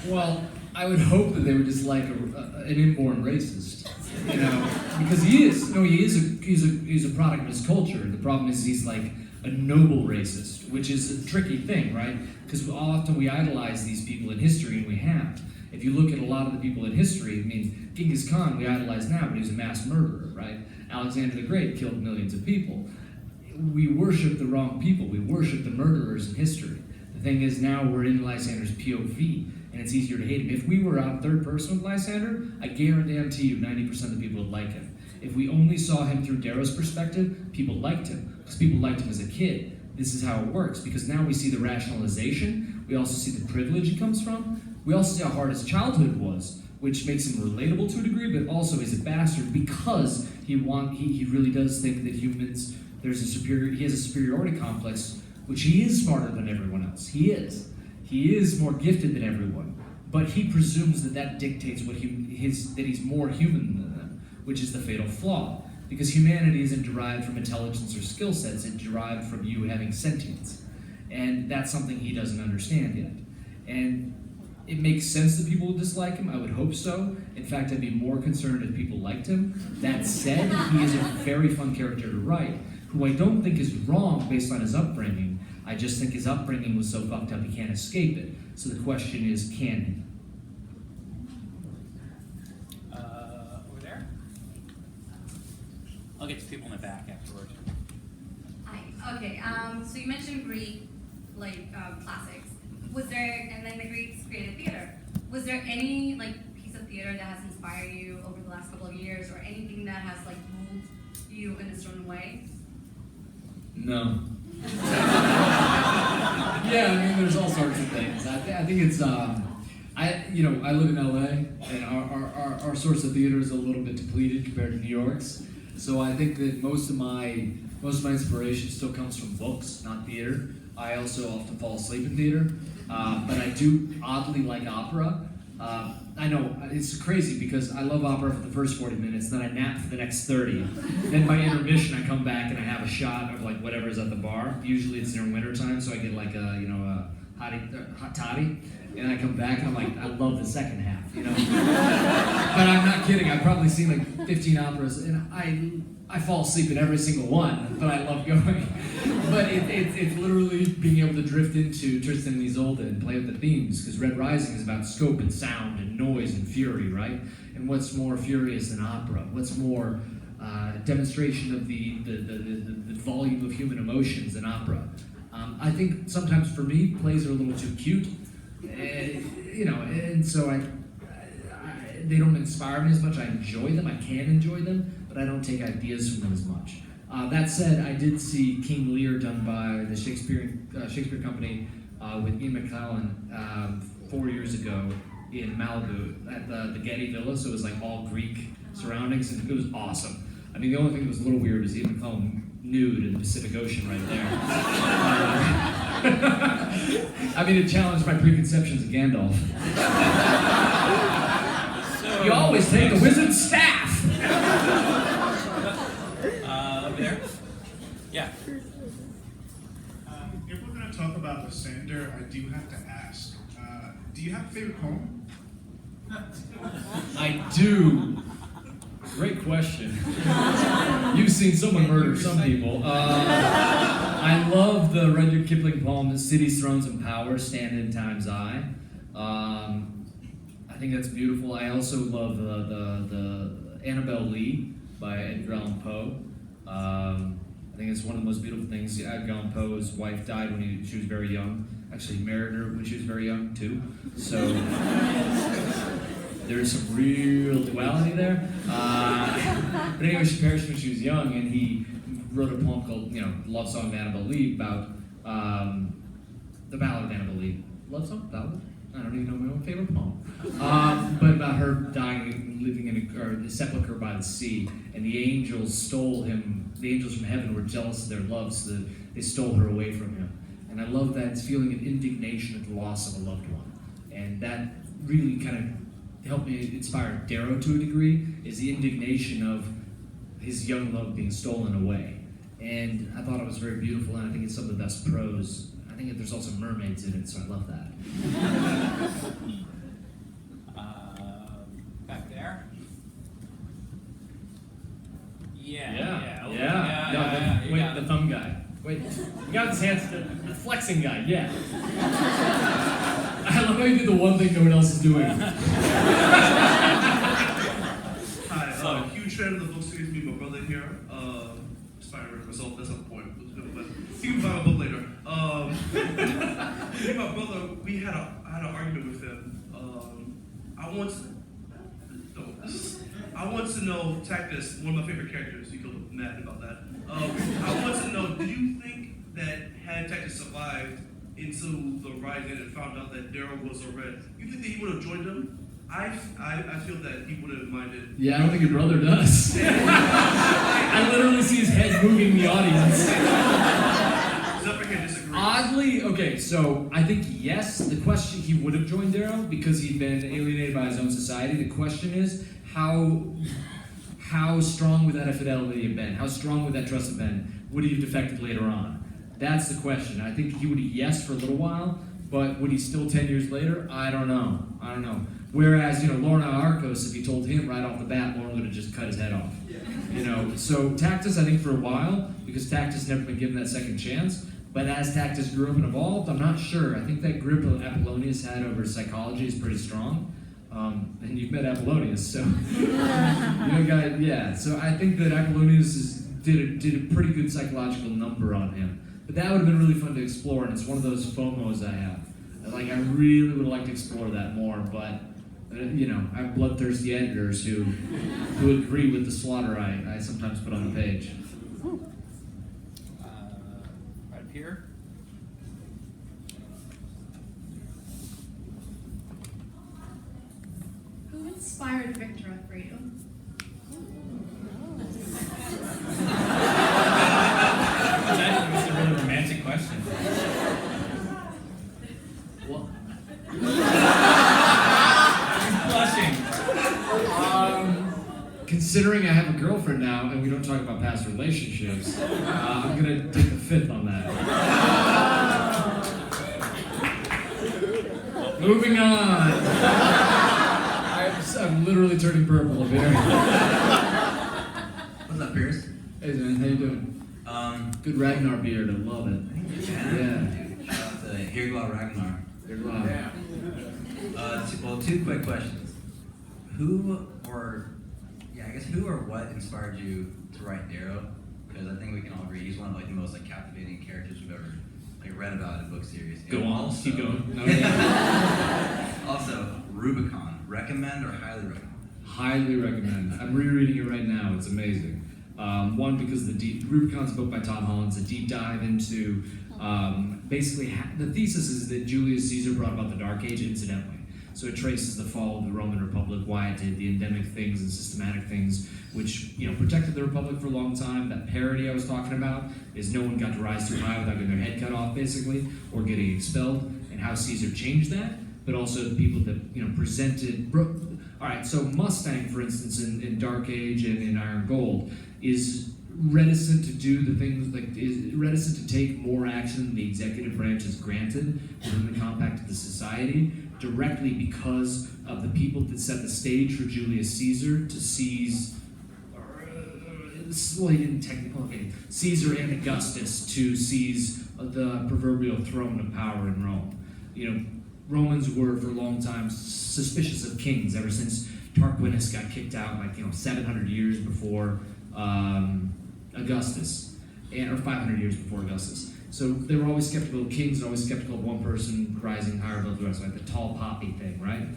Well, I would hope that they were just like an inborn racist, you know, because he is. No, he's a product of his culture. The problem is he's like a noble racist, which is a tricky thing, right? Because often we idolize these people in history, and we have. If you look at a lot of the people in history, I mean, Genghis Khan we idolize now, but he was a mass murderer, right? Alexander the Great killed millions of people. We worship the wrong people. We worship the murderers in history. The thing is, now we're in Lysander's POV, and it's easier to hate him. If we were on third person with Lysander, I guarantee you 90% of the people would like him. If we only saw him through Darrow's perspective, people liked him, because people liked him as a kid. This is how it works, because now we see the rationalization, we also see the privilege he comes from, we also see how hard his childhood was, which makes him relatable to a degree, but also he's a bastard because he really does think that humans, he has a superiority complex, which he is smarter than everyone else. He is more gifted than everyone, but he presumes that dictates that he's more human than them, which is the fatal flaw. Because humanity isn't derived from intelligence or skill sets, it's derived from you having sentience. And that's something he doesn't understand yet. And it makes sense that people would dislike him, I would hope so. In fact, I'd be more concerned if people liked him. That said, he is a very fun character to write, who I don't think is wrong based on his upbringing. I just think his upbringing was so fucked up he can't escape it. So the question is, can he? Over there? I'll get to people in the back afterwards. Hi. Okay. So you mentioned Greek, classics. Was there, and then the Greeks created theater. Was there any piece of theater that has inspired you over the last couple of years, or anything that has moved you in a certain way? No. Yeah, I mean, there's all sorts of things. I think it's, I live in LA, and our source of theater is a little bit depleted compared to New York's. So I think that most of my inspiration still comes from books, not theater. I also often fall asleep in theater, but I do oddly like opera. I know, it's crazy because I love opera for the first 40 minutes, then I nap for the next 30. Then by intermission, I come back and I have a shot of whatever's at the bar. Usually it's during winter time, so I get a hot toddy. And I come back and I'm like, I love the second half, you know? But I'm not kidding, I've probably seen 15 operas, and I fall asleep in every single one, but I love going. But it's literally being able to drift into Tristan and Isolde and play with the themes, because Red Rising is about scope and sound and noise and fury, right? And what's more furious than opera? What's more demonstration of the volume of human emotions than opera? I think sometimes for me, plays are a little too cute, and so they don't inspire me as much. I enjoy them, I can enjoy them, but I don't take ideas from them as much. That said, I did see King Lear done by the Shakespeare Company with Ian McKellen 4 years ago in Malibu at the Getty Villa, so it was all Greek surroundings, and it was awesome. I mean, the only thing that was a little weird was Ian McKellen nude in the Pacific Ocean right there. I mean, it challenged my preconceptions of Gandalf. You always take a wizard's staff! Over there? Yeah. If we're going to talk about Lysander, I do have to ask, do you have a favorite poem? I do. Great question. You've seen someone murder some people. I love the Rudyard Kipling poem, "Cities, Thrones, and Power Stand in Time's Eye." I think that's beautiful. I also love the Annabel Lee by Edgar Allan Poe. I think it's one of the most beautiful things. Edgar Allan Poe's wife died when she was very young. Actually, he married her when she was very young too. So there's some real duality there. But anyway, she perished when she was young, and he wrote a poem called, Love Song of Annabel Lee about the Ballad of Annabel Lee. Love song? Ballad? I don't even know my own favorite poem. But about her dying, living in the sepulcher by the sea, and the angels stole him. The angels from heaven were jealous of their love, so that they stole her away from him. And I love that feeling of indignation at the loss of a loved one. And that really kind of helped me inspire Darrow to a degree, is the indignation of his young love being stolen away. and I thought it was very beautiful, and I think it's some of the best prose. I think that there's also mermaids in it, so I love that. Back there. Yeah. You got The it. thumb guy. Wait, you got his hands, the flexing guy, yeah. I love how you did the one thing no one else is doing. Hi, huge fan of the book series, me and my brother here. Inspiring myself, that's not the point. But you can buy my book later. Me and my brother, I had an argument with him. I want to know, Tactus, one of my favorite characters, you killed mad about that. I want to know, do you think that had Tactus survived into the Rising and found out that Daryl was a red, you think that he would have joined him? I feel that he would have minded. Yeah, I don't think your brother does. I literally see his head moving in the audience. Disagree. Oddly, okay, so I think yes, the question, he would have joined Daryl because he'd been alienated by his own society. The question is, how strong would that fidelity have been? How strong would that trust have been? Would he have defected later on? That's the question. I think he would have yes for a little while, but would he still 10 years later? I don't know. Whereas, Lorna Arcos, if you told him right off the bat, Lorna would have just cut his head off. So Tactus, I think for a while, because Tactus never been given that second chance, but as Tactus grew up and evolved, I'm not sure. I think that grip that Apollonius had over psychology is pretty strong. And you've met Apollonius, so So I think that Apollonius did a pretty good psychological number on him. But that would have been really fun to explore, and it's one of those FOMOs I have. Like, I really would like to explore that more, but I have bloodthirsty editors who agree with the slaughter I sometimes put on the page. Right up here. Who inspired Victor for you? That's a really romantic question. Well, Blushing. considering I have a girlfriend now and we don't talk about past relationships, I'm gonna take the fifth on that. Moving on. I'm literally turning purple up here. What's up, Pierce? Hey man, how you doing? Good Ragnar beard, I love it. Yeah. Shout out to Here Go Ragnar. Here go. Yeah. Two quick questions. Who or what inspired you to write Darrow? Because I think we can all agree he's one of the most captivating characters we've ever read about in a book series. Go And on, also, keep going. No, also, Rubicon, recommend or highly recommend? highly recommend. I'm rereading it right now. It's amazing. One, because Rubicon's a book by Tom Holland. It's a deep dive into basically the thesis is that Julius Caesar brought about the Dark Age incidentally. So it traces the fall of the Roman Republic, why it did, the endemic things and systematic things, which protected the Republic for a long time. That parity I was talking about is no one got to rise too high without getting their head cut off, basically, or getting expelled, and how Caesar changed that. But also the people that presented. All right, so Mustang, for instance, in Dark Age and in Iron Gold, is reticent to do the things is reticent to take more action than the executive branch is granted within the compact of the society, directly because of the people that set the stage for Julius Caesar to seize. Well, he didn't technically. Okay, Caesar and Augustus to seize the proverbial throne of power in Rome. Romans were for a long time suspicious of kings ever since Tarquinius got kicked out 700 years before Augustus, or 500 years before Augustus. So they were always skeptical of kings, and always skeptical of one person rising higher above the rest, like the tall poppy thing, right?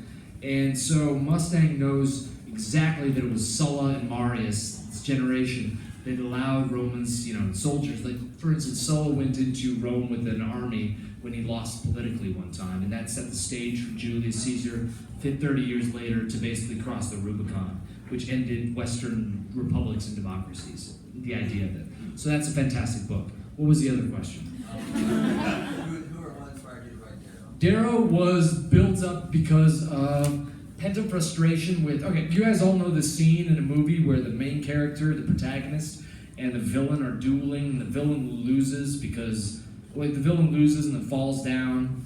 And so Mustang knows exactly that it was Sulla and Marius, this generation, that allowed Romans, soldiers. Like, for instance, Sulla went into Rome with an army when he lost politically one time, and that set the stage for Julius Caesar 30 years later to basically cross the Rubicon, which ended Western republics and democracies, the idea of it. So that's a fantastic book. What was the other question? Who or what inspired you to write Darrow? Darrow was built up because of pent-up frustration with, you guys all know the scene in a movie where the main character, the protagonist, and the villain are dueling, and the villain loses because the villain loses and then falls down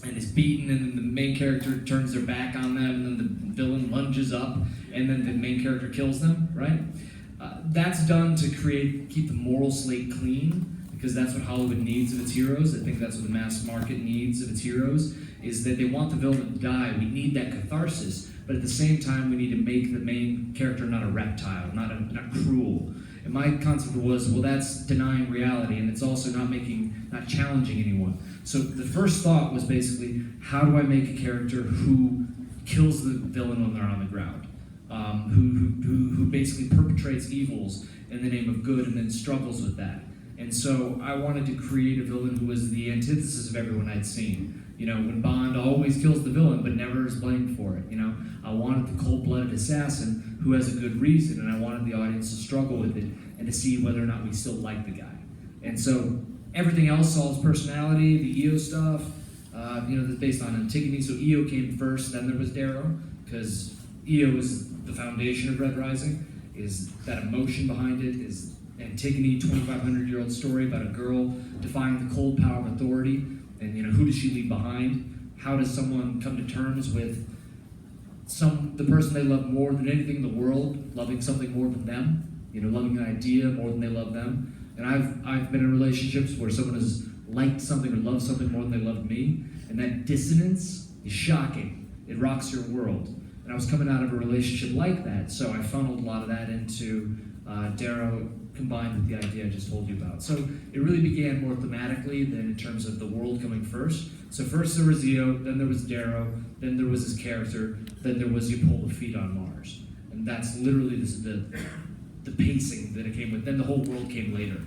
and is beaten, and then the main character turns their back on them, and then the villain lunges up, and then the main character kills them, right? That's done to keep the moral slate clean, because that's what Hollywood needs of its heroes. I think that's what the mass market needs of its heroes, is that they want the villain to die. We need that catharsis, but at the same time, we need to make the main character not a reptile, not cruel. And my concept was, well, that's denying reality, and it's also not challenging anyone. So the first thought was basically, how do I make a character who kills the villain when they're on the ground? Who basically perpetrates evils in the name of good and then struggles with that. And so I wanted to create a villain who was the antithesis of everyone I'd seen. You know, when Bond always kills the villain but never is blamed for it. You know, I wanted the cold-blooded assassin who has a good reason, and I wanted the audience to struggle with it and to see whether or not we still like the guy. And so everything else, all his personality, the EO stuff, that's based on Antigone. So EO came first, then there was Darrow, because EO is the foundation of Red Rising, is that emotion behind it, is Antigone, 2,500-year-old story about a girl defying the cold power of authority, and who does she leave behind? How does someone come to terms with the person they love more than anything in the world, loving something more than them, loving an idea more than they love them? And I've been in relationships where someone has liked something or loved something more than they loved me, and that dissonance is shocking. It rocks your world. And I was coming out of a relationship like that, so I funneled a lot of that into Darrow, combined with the idea I just told you about. So it really began more thematically than in terms of the world coming first. So first there was EO, then there was Darrow, then there was his character, then there was you pull the feet on Mars. And that's literally the pacing that it came with. Then the whole world came later.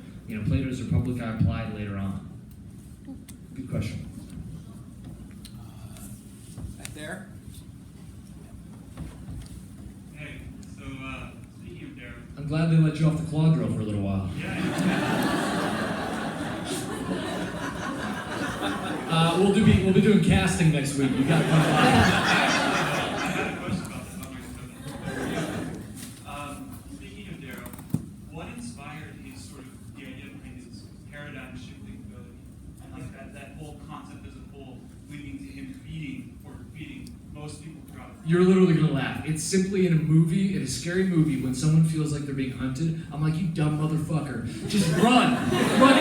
Plato's Republic I applied later on. Good question. Right there. Hey, so speaking of Darrow. I'm glad they let you off the claw drill for a little while. We'll be doing casting next week. You got to come by. I had a question about this. Speaking of Darrow, what inspired his sort of the idea behind his paradigm shifting ability, and like that whole concept as a whole, leading to him feeding most people throughout. You're literally gonna laugh. It's simply in a scary movie, when someone feels like they're being hunted, I'm like, you dumb motherfucker. Just run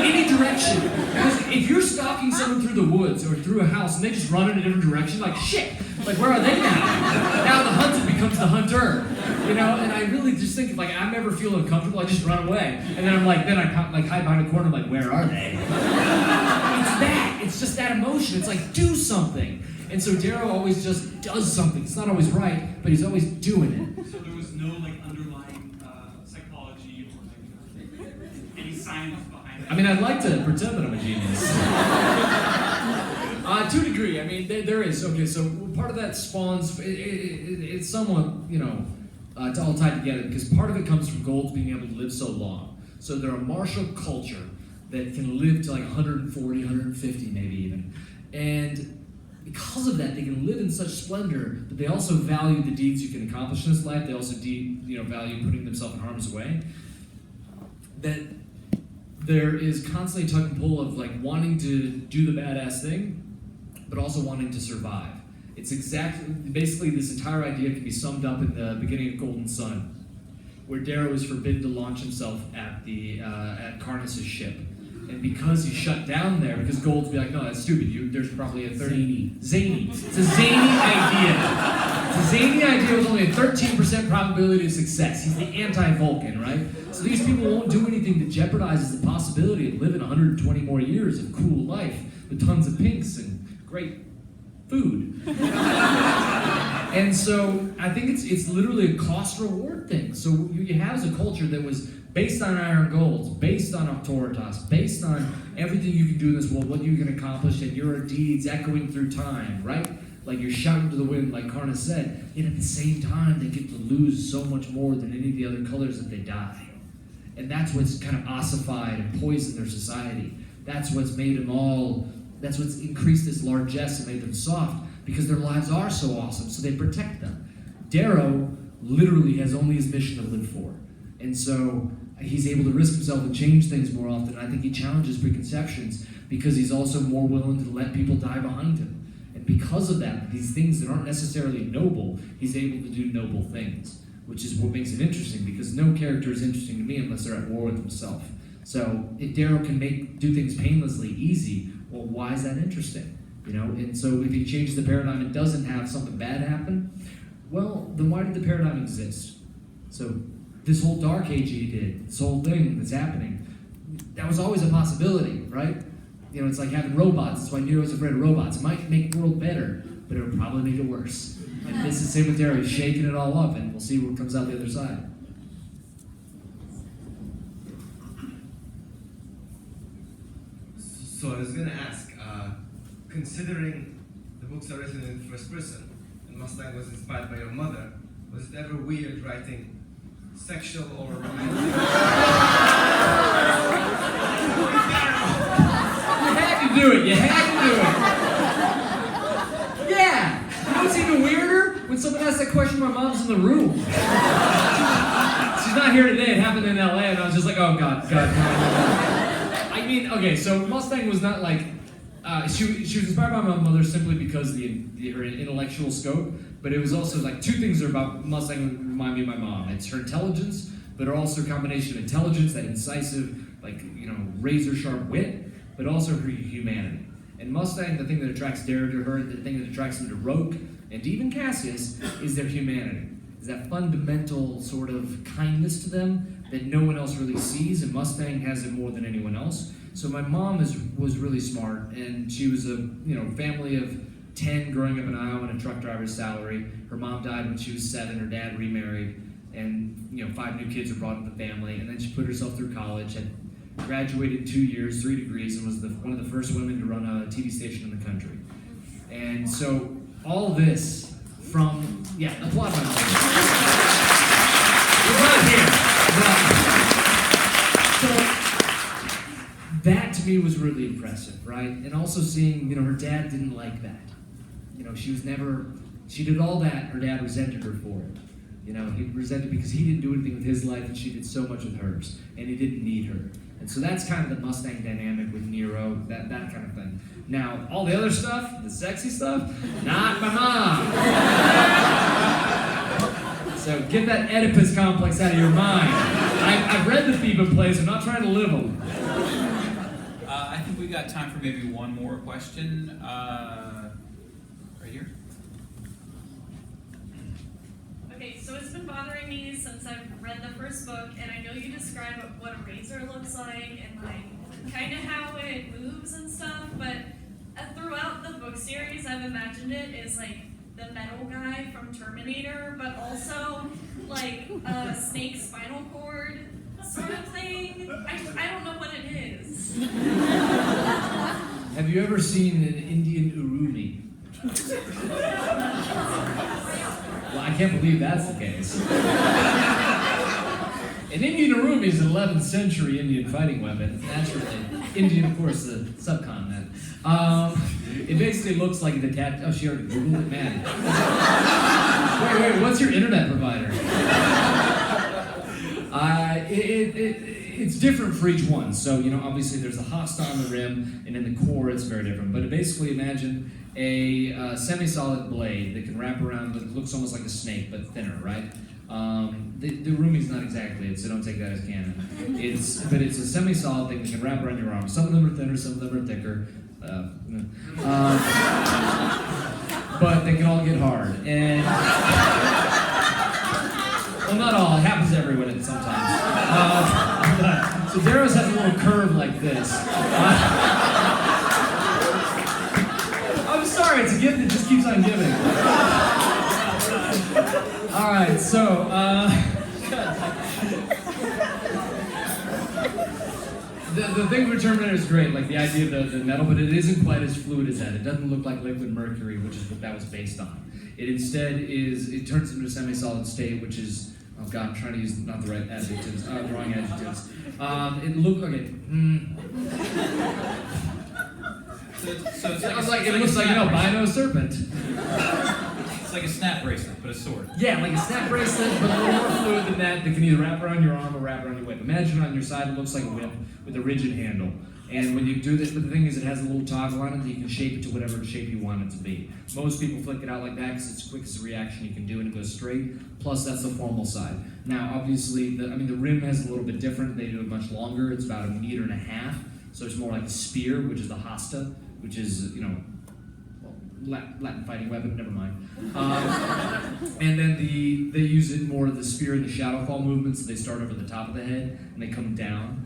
any direction. Because if you're stalking someone through the woods or through a house and they just run in a different direction, like shit, like where are they now? Now the hunted becomes the hunter. And I really just think, like, I never feel uncomfortable, I just run away. And then I hide behind a corner, like, where are they? It's just that emotion. It's like, do something. And so Darrow always just does something. It's not always right, but he's always doing it. So there was no underlying psychology or any science behind it. I mean, I'd like to pretend that I'm a genius. To a degree. I mean, there is. Okay, so part of that spawns. It's somewhat, it's all tied together, because part of it comes from Gold's being able to live so long. So they're a martial culture that can live to like 140, 150 maybe even. And because of that, they can live in such splendor, but they also value the deeds you can accomplish in this life. They also value putting themselves in harm's way. That there is constantly tug and pull of like wanting to do the badass thing, but also wanting to survive. It's basically this entire idea can be summed up in the beginning of Golden Sun, where Darrow is forbidden to launch himself at Karnas's ship. And because he's shut down there, because Gold's be like, no, that's stupid. There's probably a 30... Zany. It's a zany idea. It's a zany idea with only a 13% probability of success. He's the anti-Vulcan, right? So these people won't do anything that jeopardizes the possibility of living 120 more years of cool life with tons of pinks and great food. And so I think it's literally a cost-reward thing. So you have as a culture that was based on iron golds, based on autoritas, based on everything you can do in this world, what you can accomplish, and your deeds echoing through time, right? Like you're shouting to the wind, like Karna said, yet at the same time, they get to lose so much more than any of the other colors that they die. And that's what's kind of ossified and poisoned their society. That's what's made them all, that's what's increased this largesse and made them soft, because their lives are so awesome, so they protect them. Darrow literally has only his mission to live for. And so he's able to risk himself and change things more often. I think he challenges preconceptions because he's also more willing to let people die behind him. And because of that, these things that aren't necessarily noble, he's able to do noble things, which is what makes it interesting, because no character is interesting to me unless they're at war with himself. So if Darrow can do things painlessly easy, well, why is that interesting? You know, and so if he changes the paradigm and doesn't have something bad happen, well, then why did the paradigm exist? So this whole Dark Age he did, this whole thing that's happening, that was always a possibility, right? You know, it's like having robots. That's why Nero's afraid of robots. It might make the world better, but it would probably make it worse. And this is the same with Darrow. He's shaking it all up, and we'll see what comes out the other side. So I was going to ask, considering the books are written in first person, and Mustang was inspired by your mother, was it ever weird writing sexual or romantic? You had to do it. You had to do it. Yeah. You know what's even weirder? When someone asks that question, my mom's in the room. She's not here today. It happened in LA, and I was just like, oh, God. I mean, okay, so Mustang was not like, she was inspired by my mother simply because her intellectual scope, but it was also like two things are about Mustang that remind me of my mom. It's her intelligence, but also a combination of intelligence, that incisive, like, you know, razor sharp wit, but also her humanity. And Mustang, the thing that attracts Darrow to her, the thing that attracts him to Roke, and even Cassius, is their humanity. Is that fundamental sort of kindness to them that no one else really sees, and Mustang has it more than anyone else. So my mom was really smart, and she was a family of 10 growing up in Iowa on a truck driver's salary. Her mom died when she was 7, her dad remarried, and 5 new kids were brought into the family, and then she put herself through college, had graduated 2 years, 3 degrees, and was one of the first women to run a TV station in the country. And so all this from, applaud my mom. We're not here. So that to me was really impressive, right? And also seeing, her dad didn't like that. She did all that, her dad resented her for it. He resented because he didn't do anything with his life and she did so much with hers, and he didn't need her. And so that's kind of the Mustang dynamic with Nero, that kind of thing. Now, all the other stuff, the sexy stuff, not my mom. So get that Oedipus complex out of your mind. I've read the Theban plays, I'm not trying to live them. I think we got time for maybe one more question. Right here. Okay, so it's been bothering me since I've read the first book, and I know you describe what a razor looks like and like kind of how it moves and stuff, but throughout the book series, I've imagined it as like the metal guy from Terminator, but also like a snake spinal cord sort of thing. I don't know what it is. Have you ever seen an Indian urumi? Well, I can't believe that's the case. An Indian urumi is an 11th century Indian fighting weapon. Naturally, Indian, of course, the subcontinent. It basically looks like a detached. Oh, she already Googled it, man. Wait, what's your internet provider? It's different for each one. So, obviously there's a hostile on the rim, and in the core it's very different. But basically imagine a semi-solid blade that can wrap around, that looks almost like a snake, but thinner, right? The Rumi's not exactly it, so don't take that as canon. But it's a semi-solid thing that can wrap around your arm. Some of them are thinner, some of them are thicker. But they can all get hard. And well, not all. It happens to everyone sometimes. So Darrow's has a little curve like this. I'm sorry, it's a gift that just keeps on giving. All right, so the thing with Terminator is great, like the idea of the metal, but it isn't quite as fluid as that. It doesn't look like liquid mercury, which is what that was based on. It instead it turns into a semi-solid state, which is, oh God, I'm trying to use not the right adjectives, the wrong adjectives. It looked like it. So it's It looks like an albino serpent. It's like a snap bracelet, but a sword. Yeah, like a snap bracelet, but a little more fluid than that can either wrap around your arm or wrap around your whip. Imagine on your side it looks like a whip with a rigid handle. And when you do this, but the thing is it has a little toggle on it that you can shape it to whatever shape you want it to be. Most people flick it out like that because it's the quickest reaction you can do and it goes straight. Plus that's the formal side. Now obviously, the rim has a little bit different. They do it much longer. It's about 1.5 meters. So it's more like a spear, which is the hasta, which is, Latin fighting weapon, never mind. And then they use it more of the spear and the shadow fall movements. So they start over the top of the head and they come down.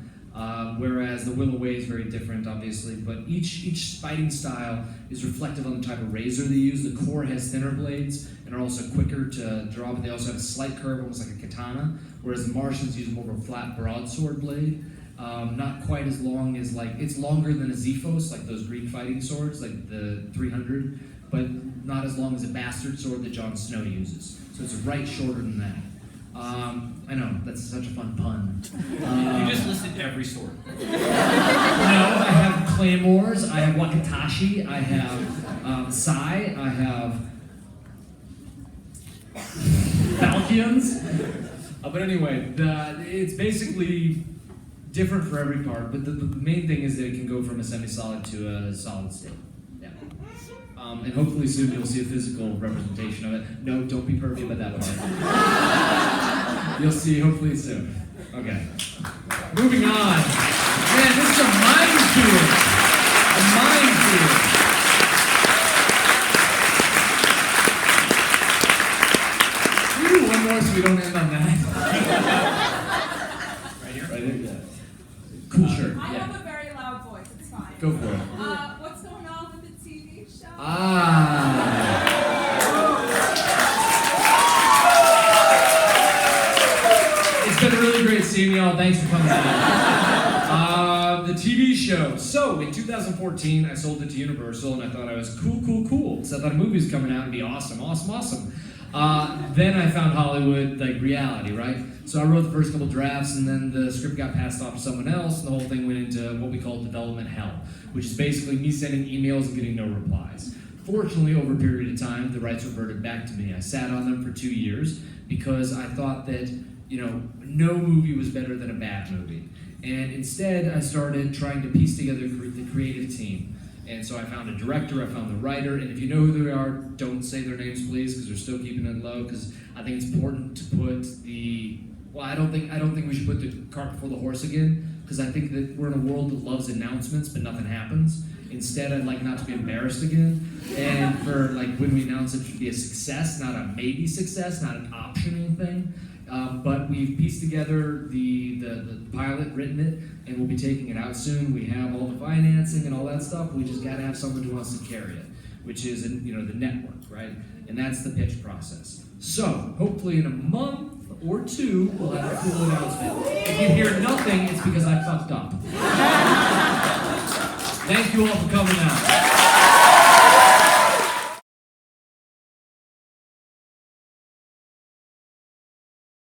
Whereas the Will Away is very different, obviously, but each fighting style is reflective on the type of razor they use. The core has thinner blades and are also quicker to draw, but they also have a slight curve, almost like a katana, whereas the Martians use more of a flat broadsword blade. Not quite as long as, it's longer than a Zephos, like those Greek fighting swords, like the 300, but not as long as a bastard sword that Jon Snow uses. So it's right shorter than that. I know, that's such a fun pun. You just listed every sword. No, I have claymores, I have wakatashi, I have sai, I have falchions. But anyway, it's basically different for every part, but the main thing is that it can go from a semi-solid to a solid state. Yeah. And hopefully soon you'll see a physical representation of it. No, don't be pervy about that part. You'll see hopefully soon. Okay. Moving on. Man, this is a minefield. A minefield. Ooh, one more so we don't end on that. Right here? Right here, yeah. Cool shirt. I Yeah. have a very loud voice, it's fine. Go for it. What's going on with the TV show? It's been really great seeing y'all. Thanks for coming out. The TV show. So, in 2014, I sold it to Universal, and I thought I was cool. So I thought a movie was coming out and be awesome. Then I found Hollywood, reality, right? So I wrote the first couple drafts, and then the script got passed off to someone else, and the whole thing went into what we call development hell, which is basically me sending emails and getting no replies. Fortunately, over a period of time, the rights reverted back to me. I sat on them for 2 years because I thought that, no movie was better than a bad movie. And instead, I started trying to piece together the creative team. And so I found a director, I found the writer, and if you know who they are, don't say their names, please, because they're still keeping it low, because I think it's important to put I don't think we should put the cart before the horse again, because I think that we're in a world that loves announcements, but nothing happens. Instead, I'd like not to be embarrassed again, and for when we announce it should be a success, not a maybe success, not an optional thing. But we've pieced together the pilot, written it, and we'll be taking it out soon. We have all the financing and all that stuff. We just got to have someone who wants to carry it, which is the network, right? And that's the pitch process. So hopefully in a month or two, we'll have a cool announcement. If you hear nothing, it's because I fucked up. Thank you all for coming out.